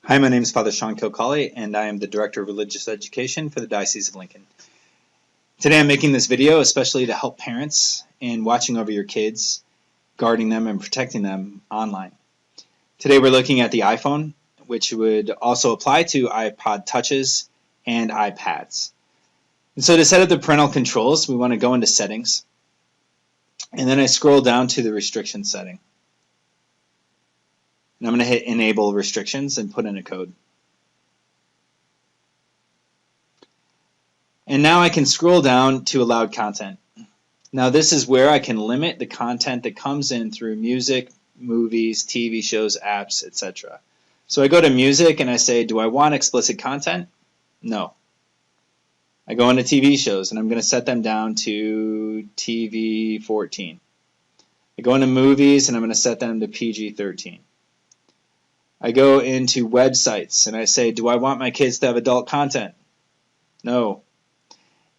Hi, my name is Father Sean Kilcawley, and I am the Director of Religious Education for the Diocese of Lincoln. Today I'm making this video especially to help parents in watching over your kids, guarding them, and protecting them online. Today we're looking at the iPhone, which would also apply to iPod Touches and iPads. And so to set up the parental controls, we want to go into Settings, and then I scroll down to the Restriction setting. And I'm going to hit Enable Restrictions and put in a code. And now I can scroll down to Allowed Content. Now this is where I can limit the content that comes in through music, movies, TV shows, apps, etc. So I go to Music and I say, do I want explicit content? No. I go into TV shows and I'm going to set them down to TV 14. I go into movies and I'm going to set them to PG 13. I go into websites and I say, do I want my kids to have adult content? No.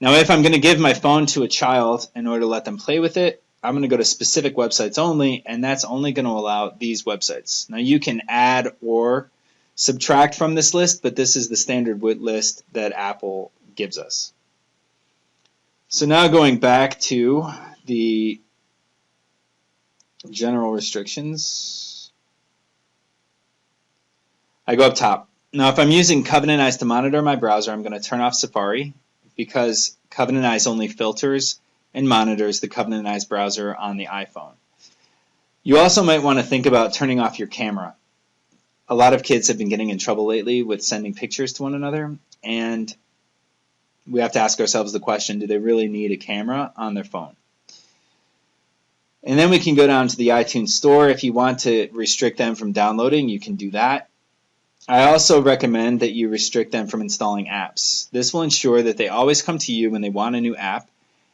Now if I'm going to give my phone to a child in order to let them play with it, I'm going to go to specific websites only, and that's only going to allow these websites. Now you can add or subtract from this list, but this is the standard list that Apple gives us. So now going back to the general restrictions, I go up top. Now if I'm using Covenant Eyes to monitor my browser, I'm going to turn off Safari because Covenant Eyes only filters and monitors the Covenant Eyes browser on the iPhone. You also might want to think about turning off your camera. A lot of kids have been getting in trouble lately with sending pictures to one another, and we have to ask ourselves the question, do they really need a camera on their phone? And then we can go down to the iTunes Store. If you want to restrict them from downloading, you can do that. I also recommend that you restrict them from installing apps. This will ensure that they always come to you when they want a new app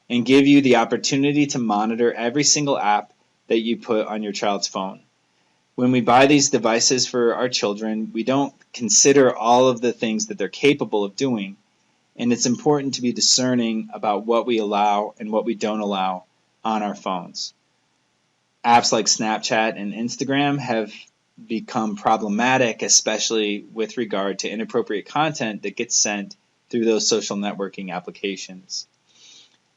and give you the opportunity to monitor every single app that you put on your child's phone. When we buy these devices for our children, we don't consider all of the things that they're capable of doing, and it's important to be discerning about what we allow and what we don't allow on our phones. Apps like Snapchat and Instagram have become problematic, especially with regard to inappropriate content that gets sent through those social networking applications.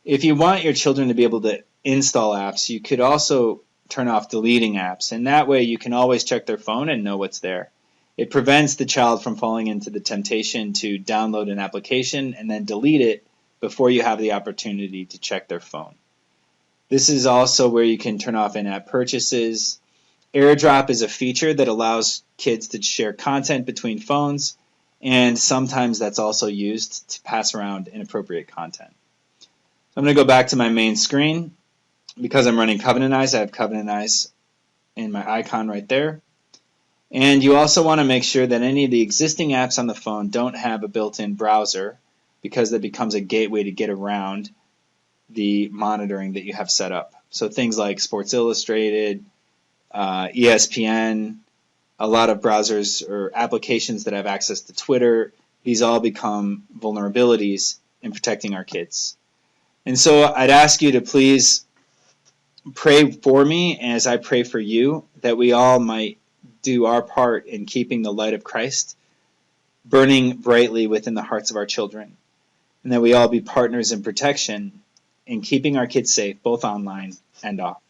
If you want your children to be able to install apps, you could also turn off deleting apps, and that way you can always check their phone and know what's there. It prevents the child from falling into the temptation to download an application and then delete it before you have the opportunity to check their phone. This is also where you can turn off in-app purchases. Airdrop is a feature that allows kids to share content between phones, and sometimes that's also used to pass around inappropriate content. I'm going to go back to my main screen. Because I'm running Covenant Eyes, I have Covenant Eyes in my icon right there. And you also want to make sure that any of the existing apps on the phone don't have a built-in browser, because that becomes a gateway to get around the monitoring that you have set up. So things like Sports Illustrated, ESPN, a lot of browsers or applications that have access to Twitter, these all become vulnerabilities in protecting our kids. And so I'd ask you to please pray for me as I pray for you, that we all might do our part in keeping the light of Christ burning brightly within the hearts of our children, and that we all be partners in protection in keeping our kids safe, both online and off.